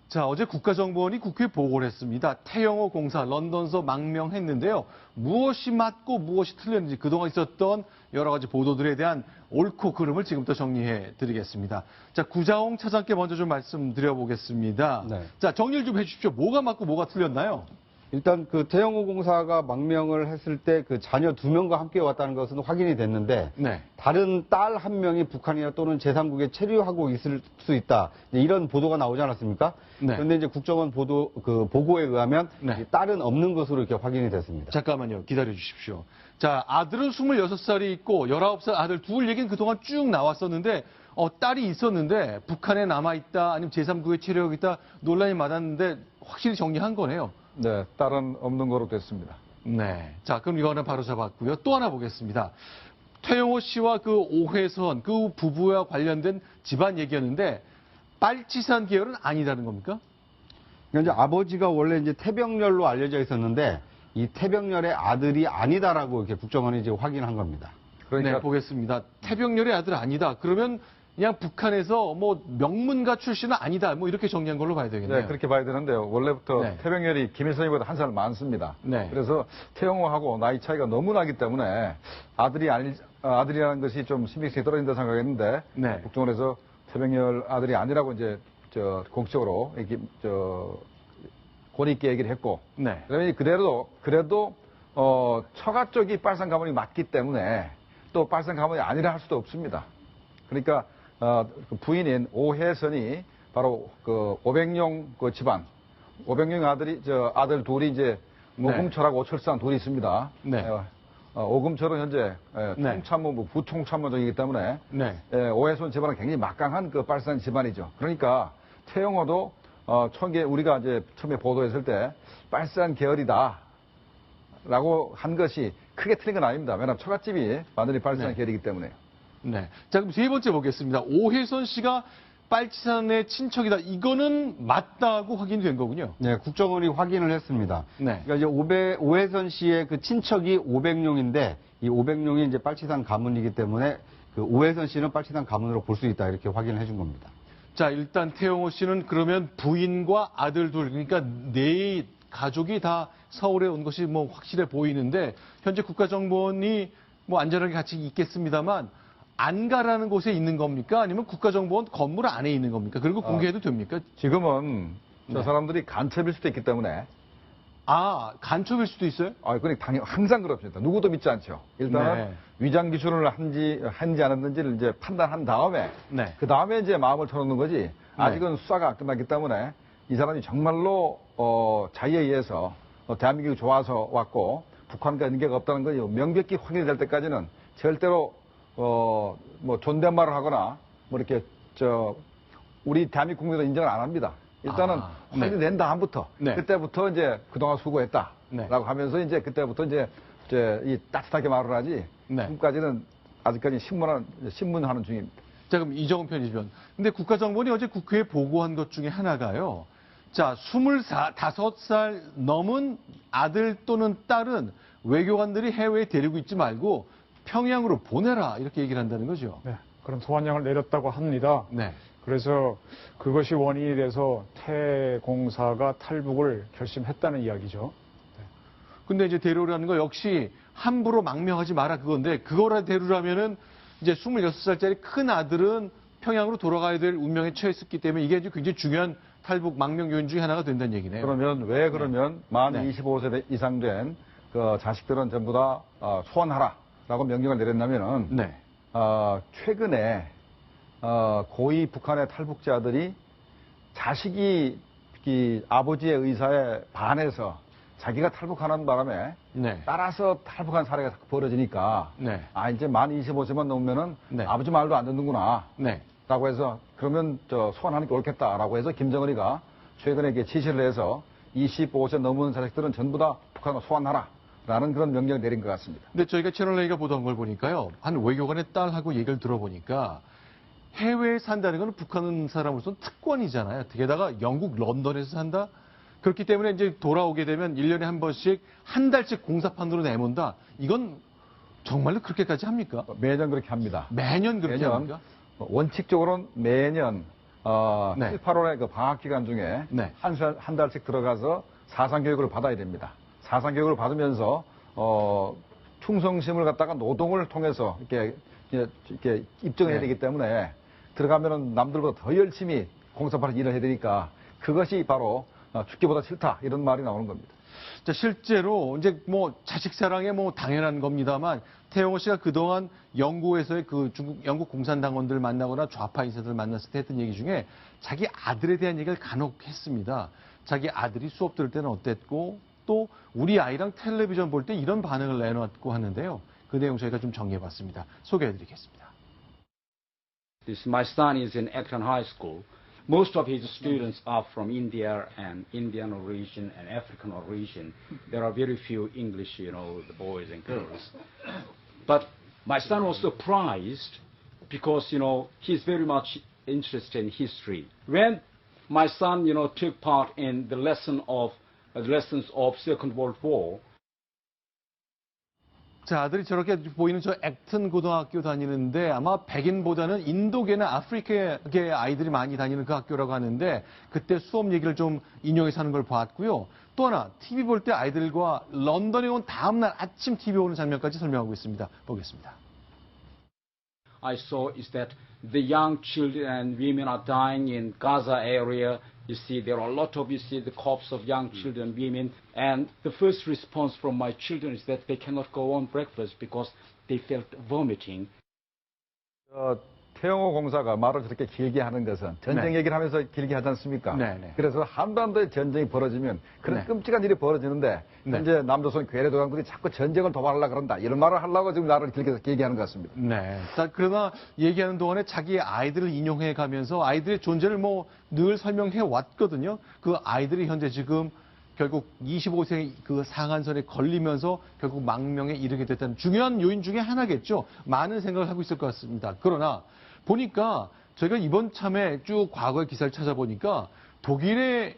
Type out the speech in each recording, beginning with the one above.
자, 어제 국가정보원이 국회에 보고를 했습니다. 태영호 공사 런던서 망명했는데요. 무엇이 맞고 무엇이 틀렸는지 그동안 있었던 여러 가지 보도들에 대한 옳고 그름을 지금부터 정리해 드리겠습니다. 자, 구자홍 차장께 먼저 좀 말씀드려보겠습니다. 네. 자, 정리를 좀 해주십시오. 뭐가 맞고 뭐가 틀렸나요? 일단 그 태영호 공사가 망명을 했을 때 그 자녀 2명과 함께 왔다는 것은 확인이 됐는데 네. 다른 딸 1명이 북한이나 또는 제3국에 체류하고 있을 수 있다. 이런 보도가 나오지 않았습니까? 네. 그런데 이제 국정원 보고에 의하면 네. 이 딸은 없는 것으로 이렇게 확인이 됐습니다. 잠깐만요. 기다려 주십시오. 자, 아들은 26살이 있고 19살 아들 둘 얘기는 그동안 쭉 나왔었는데 딸이 있었는데 북한에 남아있다 아니면 제3국에 체류하고 있다 논란이 많았는데 확실히 정리한 거네요. 네, 딸은 없는 거로 됐습니다. 네. 자, 그럼 이거 하나 바로 잡았고요. 또 하나 보겠습니다. 태영호 씨와 그 오회선, 그 부부와 관련된 집안 얘기였는데, 빨치산 계열은 아니다는 겁니까? 그러니까 이제 아버지가 원래 이제 태병렬로 알려져 있었는데 이 태병렬의 아들이 아니다라고 이렇게 국정원이 이제 확인한 겁니다. 그러니까 네, 보겠습니다. 태병렬의 아들 아니다. 그러면 그냥 북한에서 뭐 명문가 출신은 아니다. 뭐 이렇게 정리한 걸로 봐야 되겠네요. 네, 그렇게 봐야 되는데요. 원래부터 네. 태병열이 김일성이보다 한 살 많습니다. 네. 그래서 태영호하고 나이 차이가 너무 나기 때문에 아들이라는 것이 좀 신빙성이 떨어진다 생각했는데 네. 국정원에서 태병열 아들이 아니라고 이제 공식적으로 이렇게 권위 있게 얘기를 했고 네. 그러면 그래도 처가 쪽이 빨산 가문이 맞기 때문에 또 빨산 가문이 아니라 할 수도 없습니다. 그러니까 그 부인인 오혜선이 바로 그 오백용 그 집안, 오백용 아들 둘이 이제 오금철하고 오철상 둘이 있습니다. 네. 오금철은 현재 네. 통참모 부통참모장이기 때문에 네. 오혜선 집안은 굉장히 막강한 그 빨산 집안이죠. 그러니까 태영호도 우리가 이제 처음에 보도했을 때 빨산 계열이다라고 한 것이 크게 틀린 건 아닙니다. 왜냐하면 처갓집이 완전히 빨산 네. 계열이기 때문에요. 네. 자, 그럼 세 번째 보겠습니다. 오혜선 씨가 빨치산의 친척이다. 이거는 맞다고 확인된 거군요. 네, 국정원이 확인을 했습니다. 네. 그러니까 이제 오혜선 씨의 그 친척이 오백룡인데 이 오백룡이 이제 빨치산 가문이기 때문에 그 오혜선 씨는 빨치산 가문으로 볼 수 있다 이렇게 확인을 해준 겁니다. 자, 일단 태영호 씨는 그러면 부인과 아들 둘, 그러니까 네 가족이 다 서울에 온 것이 뭐 확실해 보이는데 현재 국가정보원이 뭐 안전하게 같이 있겠습니다만 안가라는 곳에 있는 겁니까? 아니면 국가정보원 건물 안에 있는 겁니까? 그리고 공개해도 됩니까? 지금은 네. 저 사람들이 간첩일 수도 있기 때문에 간첩일 수도 있어요? 당연히 항상 그렇습니다. 누구도 믿지 않죠. 일단은 네. 위장 기술을 한지 안 했는지를 이제 판단한 다음에 네. 그 다음에 이제 마음을 털어놓는 거지. 아직은 수사가 안 끝났기 때문에 이 사람이 정말로 자의에 의해서 대한민국이 좋아서 왔고 북한과 연계가 없다는 것이 명백히 확인이 될 때까지는 절대로 뭐 존댓말을 하거나 뭐 이렇게 우리 대한민국 국민도 인정을 안 합니다. 일단은 네. 확인된 다음부터 네. 그때부터 이제 그동안 수고했다라고 네. 하면서 이제 그때부터 이제 이 따뜻하게 말을 하지. 네. 지금까지는 아직까지 신문하는 중입니다. 자, 그럼 이정은 편집위원. 근데 국가정보원이 어제 국회에 보고한 것 중에 하나가요. 자, 25살 넘은 아들 또는 딸은 외교관들이 해외에 데리고 있지 말고 평양으로 보내라 이렇게 얘기를 한다는 거죠. 네, 그런 소환령을 내렸다고 합니다. 네. 그래서 그것이 원인이 돼서 태공사가 탈북을 결심했다는 이야기죠. 근데 이제 데려오라는 거 역시 함부로 망명하지 마라 그건데 그거라 데려오라면은 이제 26살짜리 큰 아들은 평양으로 돌아가야 될 운명에 처했었기 때문에 이게 이제 굉장히 중요한 탈북 망명 요인 중에 하나가 된다는 얘기네요. 그러면 만 네. 25세 이상 된 그 자식들은 전부 다 소환하라라고 명령을 내렸냐면은 네. 최근에 고위 북한의 탈북자들이 자식이 이 아버지의 의사에 반해서 자기가 탈북하는 바람에 네. 따라서 탈북한 사례가 벌어지니까 네. 이제 만 25세만 넘으면은 네. 아버지 말도 안 듣는구나 네. 라고 해서 그러면 소환하는 게 옳겠다라고 해서 김정은이가 최근에 이렇게 지시를 해서 25세 넘은 자식들은 전부 다 북한으로 소환하라라는 그런 명령을 내린 것 같습니다. 근데 저희가 채널A가 보던 걸 보니까요. 한 외교관의 딸하고 얘기를 들어보니까 해외에 산다는 건 북한 사람으로서는 특권이잖아요. 게다가 영국 런던에서 산다? 그렇기 때문에 이제 돌아오게 되면 1년에 한 번씩 한 달씩 공사판으로 내몬다. 이건 정말로 그렇게까지 합니까? 매년 그렇게 합니다. 매년 그렇게 매년 합니까? 원칙적으로는 매년 네. 7, 8월의 그 방학 기간 중에 네. 한 달씩 들어가서 사상 교육을 받아야 됩니다. 사상 교육을 받으면서 충성심을 갖다가 노동을 통해서 이렇게 입증을 해야 네. 되기 때문에 들어가면은 남들보다 더 열심히 공사파를 일을 해야 되니까 그것이 바로 죽기보다 싫다 이런 말이 나오는 겁니다. 자, 실제로 이제 뭐 자식 사랑에 뭐 당연한 겁니다만 태영호 씨가 그동안 영국에서의 그 영국 공산당원들 만나거나 좌파 인사들 만났을 때 했던 얘기 중에 자기 아들에 대한 얘기를 간혹 했습니다. 자기 아들이 수업 들을 때는 어땠고 또 우리 아이랑 텔레비전 볼 때 이런 반응을 내놨고 하는데요. 그 내용 저희가 좀 정리해봤습니다. 소개해드리겠습니다. My son is in Akron High School. Most of his students are from India and Indian origin and African origin. There are very few English, the boys and girls. But my son was surprised because, he's very much interested in history. When my son, took part in the lessons of Second World War, 자, 아들이 저렇게 보이는 저 액튼 고등학교 다니는데 아마 백인보다는 인도계나 아프리카계 아이들이 많이 다니는 그 학교라고 하는데 그때 수업 얘기를 좀 인용해서 하는 걸 봤고요. 또 하나 TV 볼 때 아이들과 런던에 온 다음날 아침 TV 오는 장면까지 설명하고 있습니다. 보겠습니다. I saw is that the young children and women are dying in Gaza area. You see, there are a lot of, the corpse of young children and women. And the first response from my children is that they cannot go on breakfast because they felt vomiting. 태영호 공사가 말을 저렇게 길게 하는 것은 전쟁 네. 얘기를 하면서 길게 하지 않습니까? 네, 네. 그래서 한반도에 전쟁이 벌어지면 그런 네. 끔찍한 일이 벌어지는데 네. 현재 남조선 괴뢰도강들이 자꾸 전쟁을 도발하려고 그런다. 이런 말을 하려고 지금 나를 길게 하는 것 같습니다. 네. 자, 그러나 얘기하는 동안에 자기의 아이들을 인용해 가면서 아이들의 존재를 뭐 늘 설명해 왔거든요. 그 아이들이 현재 지금 결국 25세 그 상한선에 걸리면서 결국 망명에 이르게 됐다는 중요한 요인 중에 하나겠죠. 많은 생각을 하고 있을 것 같습니다. 그러나 보니까 저희가 이번 참에 쭉 과거의 기사를 찾아보니까 독일에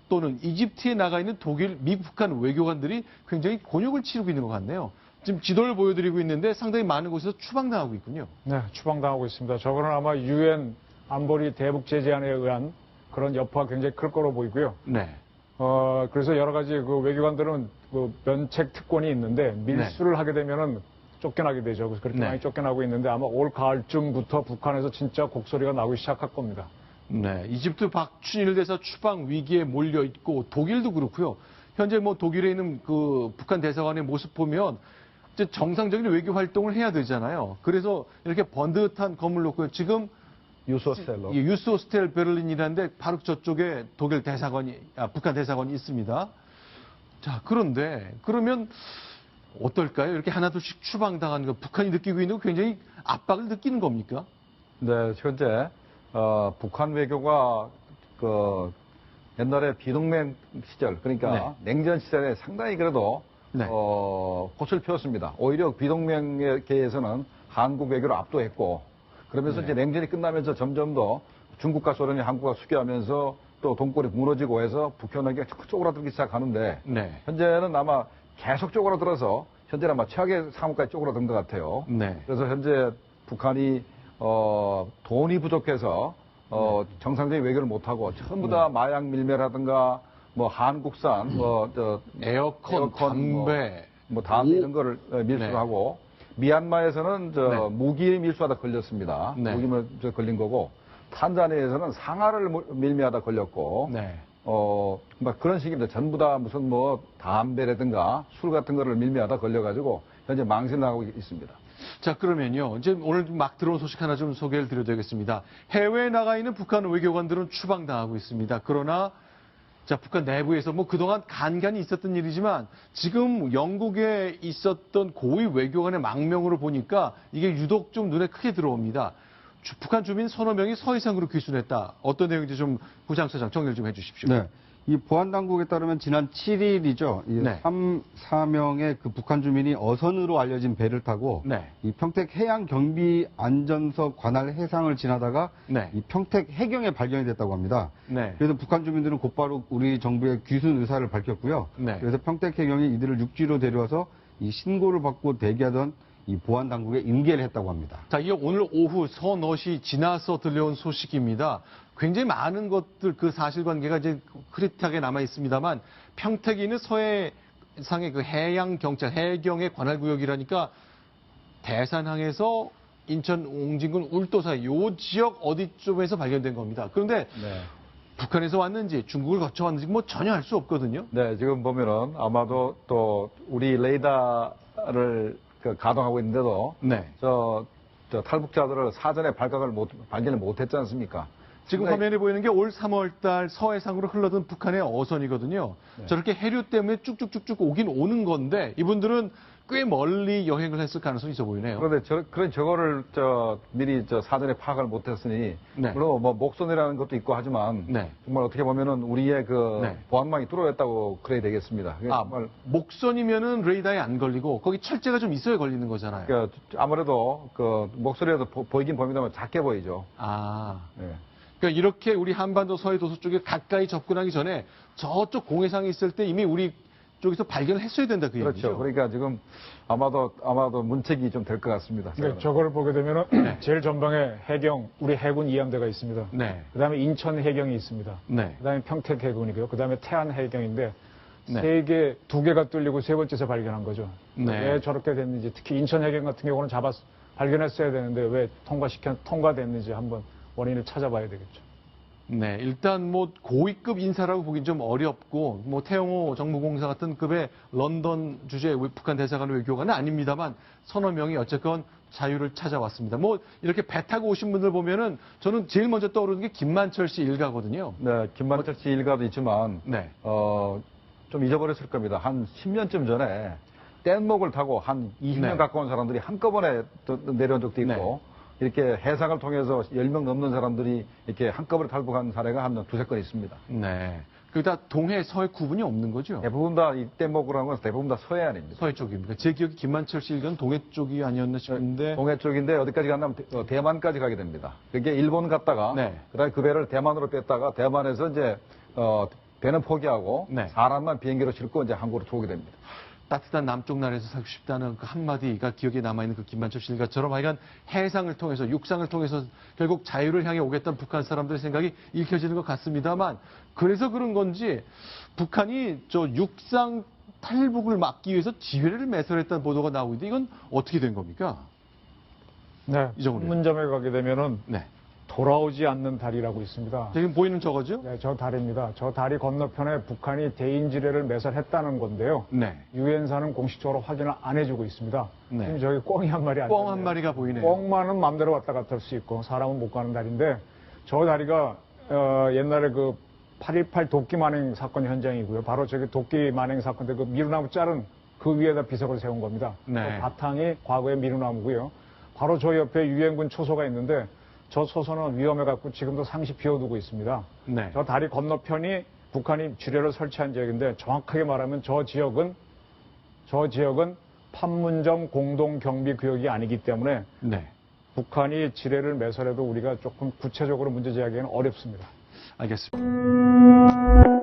또는 이집트에 나가 있는 독일, 미국, 북한 외교관들이 굉장히 곤욕을 치르고 있는 것 같네요. 지금 지도를 보여드리고 있는데 상당히 많은 곳에서 추방당하고 있군요. 네, 추방당하고 있습니다. 저거는 아마 유엔 안보리 대북 제재안에 의한 그런 여파가 굉장히 클 거로 보이고요. 네. 그래서 여러 가지 그 외교관들은 그 면책 특권이 있는데 밀수를 하게 되면은 쫓겨나게 되죠. 그래서 그렇게 네. 많이 쫓겨나고 있는데 아마 올 가을쯤부터 북한에서 진짜 곡소리가 나오기 시작할 겁니다. 네. 이집트 박춘일 대사 추방 위기에 몰려 있고 독일도 그렇고요. 현재 뭐 독일에 있는 그 북한 대사관의 모습 보면 이제 정상적인 외교 활동을 해야 되잖아요. 그래서 이렇게 번듯한 건물 놓고 지금 유소스텔로. 유스호스텔 베를린이라는데 바로 저쪽에 독일 대사관이, 북한 대사관이 있습니다. 자, 그런데 그러면 어떨까요? 이렇게 하나둘씩 추방당하는 거 북한이 느끼고 있는 거 굉장히 압박을 느끼는 겁니까? 네, 현재 북한 외교가 그 옛날에 비동맹 시절 그러니까 냉전 시절에 상당히 그래도 네. 꽃을 피웠습니다. 오히려 비동맹계에서는 한국 외교를 압도했고 그러면서 이제 냉전이 끝나면서 점점 더 중국과 소련이 한국을 수교하면서 또 동골이 무너지고 해서 북한에게 쪼그라들기 시작하는데 네. 현재는 아마 계속 쪼그라들어서 현재는 아마 최악의 상황까지 쪼그라든 것 같아요. 네. 그래서 현재 북한이 돈이 부족해서 정상적인 외교를 못하고 전부 다 마약 밀매라든가 뭐 한국산 에어컨, 담배, 담배 이런 거를 밀수를 네. 하고 미얀마에서는 네. 무기 밀수하다 걸렸습니다. 네. 무기 밀수 걸린 거고 탄자니아에서는 상하를 밀매하다 걸렸고 네. 막 그런 식입니다. 전부 다 무슨 뭐 담배라든가 술 같은 거를 밀매하다 걸려가지고 현재 망신하고 있습니다. 자, 그러면요. 이제 오늘 막 들어온 소식 하나 좀 소개를 드려야겠습니다. 해외에 나가 있는 북한 외교관들은 추방당하고 있습니다. 그러나 자, 북한 내부에서 뭐 그동안 간간히 있었던 일이지만 지금 영국에 있었던 고위 외교관의 망명으로 보니까 이게 유독 좀 눈에 크게 들어옵니다. 북한 주민 서너 명이 서해상으로 귀순했다. 어떤 내용인지 좀 부장처장 정리를 좀 해주십시오. 네. 이 보안당국에 따르면 지난 7일이죠. 이 네. 4명의 그 북한 주민이 어선으로 알려진 배를 타고 네. 이 평택 해양경비안전서 관할 해상을 지나다가 네. 이 평택 해경에 발견이 됐다고 합니다. 네. 그래서 북한 주민들은 곧바로 우리 정부에 귀순 의사를 밝혔고요. 네. 그래서 평택 해경이 이들을 육지로 데려와서 이 신고를 받고 대기하던 이 보안 당국에 인계를 했다고 합니다. 자, 이게 오늘 오후 서넛이 지나서 들려온 소식입니다. 굉장히 많은 것들 그 사실관계가 이제 흐릿하게 남아 있습니다만 평택이 있는 서해상의 그 해양 경찰 해경의 관할 구역이라니까 대산항에서 인천 옹진군 울도 사이 요 지역 어디쯤에서 발견된 겁니다. 그런데 네. 북한에서 왔는지 중국을 거쳐 왔는지 뭐 전혀 알 수 없거든요. 네, 지금 보면은 아마도 또 우리 레이더를 가동하고 있는데도 네. 저 탈북자들을 사전에 발견을 못했지 않습니까? 지금 상당히- 화면에 보이는 게 올 3월 달 서해상으로 흘러든 북한의 어선이거든요. 네. 저렇게 해류 때문에 쭉쭉쭉쭉 오긴 오는 건데 이분들은 꽤 멀리 여행을 했을 가능성이 있어 보이네요. 그런데 그런 저거를 미리 사전에 파악을 못했으니 네. 물론 뭐 목선이라는 것도 있고 하지만 네. 정말 어떻게 보면은 우리의 그 네. 보안망이 뚫어졌다고 그래야 되겠습니다. 그게 아, 정말 목선이면은 레이더에 안 걸리고 거기 철제가 좀 있어야 걸리는 거잖아요. 아무래도 그 목소리에도 보이긴 보입니다만 작게 보이죠. 아. 예. 그러니까 이렇게 우리 한반도 서해 도서 쪽에 가까이 접근하기 전에 저쪽 공해상에 있을 때 이미 우리 쪽에서 발견을 했어야 된다 그 그렇죠. 얘기죠. 그러니까 지금 아마도 문책이 좀 될 것 같습니다. 네, 저거를 보게 되면은 제일 전방에 해경, 우리 해군 이함대가 있습니다. 네. 그다음에 인천 해경이 있습니다. 네. 그다음에 평택 해군이고요. 그다음에 태안 해경인데 네. 두 개가 뚫리고 세 번째서 발견한 거죠. 네. 왜 저렇게 됐는지 특히 인천 해경 같은 경우는 발견했어야 되는데 왜 통과됐는지 한번 원인을 찾아봐야 되겠죠. 네, 일단 뭐 고위급 인사라고 보긴 좀 어렵고 뭐 태영호 정무공사 같은 급의 런던 주재 북한 대사관 외교관은 아닙니다만 서너 명이 어쨌건 자유를 찾아왔습니다. 뭐 이렇게 배 타고 오신 분들 보면은 저는 제일 먼저 떠오르는 게 김만철 씨 일가거든요. 네, 김만철 씨 일가도 있지만 네. 좀 잊어버렸을 겁니다. 한 10년쯤 전에 뗏목을 타고 한 20명 네. 가까운 사람들이 한꺼번에 또 내려온 적도 있고 이렇게 해상을 통해서 10명 넘는 사람들이 이렇게 한꺼번에 탈북한 사례가 한 두세 건 있습니다. 네. 그게 다 동해 서해 구분이 없는 거죠. 대부분 다 이 뗏목을 한 건 대부분 다 서해안입니다. 서해 쪽입니까? 제 기억에 김만철 씨 일가는 동해 쪽이 아니었나 싶은데. 동해 쪽인데 어디까지 갔냐면 대만까지 가게 됩니다. 그게 일본 갔다가 네. 그다음에 그 배를 대만으로 뺐다가 대만에서 이제 배는 포기하고 네. 사람만 비행기로 싣고 이제 한국으로 들어오게 됩니다. 따뜻한 남쪽 나라에서 살고 싶다는 그 한마디가 기억에 남아있는 그 김만철 씨 일가처럼 하여간 해상을 통해서 육상을 통해서 결국 자유를 향해 오겠다는 북한 사람들의 생각이 읽혀지는 것 같습니다만 그래서 그런 건지 북한이 저 육상 탈북을 막기 위해서 지뢰를 매설했다는 보도가 나오고 있는데 이건 어떻게 된 겁니까? 네. 이정훈 문점에 가게 되면은 네. 돌아오지 않는 다리라고 있습니다. 지금 보이는 저거죠? 네, 저 다리입니다. 저 다리 건너편에 북한이 대인지뢰를 매설했다는 건데요. 네. 유엔사는 공식적으로 확인을 안 해주고 있습니다. 네. 지금 저기 꿩이 한 마리 뻥 한 앉았네요. 마리가 보이네요. 꿩만은 마음대로 왔다 갔다 할 수 있고 사람은 못 가는 다리인데 저 다리가 옛날에 그 8.18 도끼 만행 사건 현장이고요. 바로 저기 도끼 만행 사건 때 그 미루나무 자른 그 위에다 비석을 세운 겁니다. 네. 그 바탕이 과거의 미루나무고요. 바로 저 옆에 유엔군 초소가 있는데 저 초소는 위험해갖고 지금도 상시 비워두고 있습니다. 네. 저 다리 건너편이 북한이 지뢰를 설치한 지역인데 정확하게 말하면 저 지역은 판문점 공동경비구역이 아니기 때문에 네. 북한이 지뢰를 매설해도 우리가 조금 구체적으로 문제 제기하기는 어렵습니다. 알겠습니다.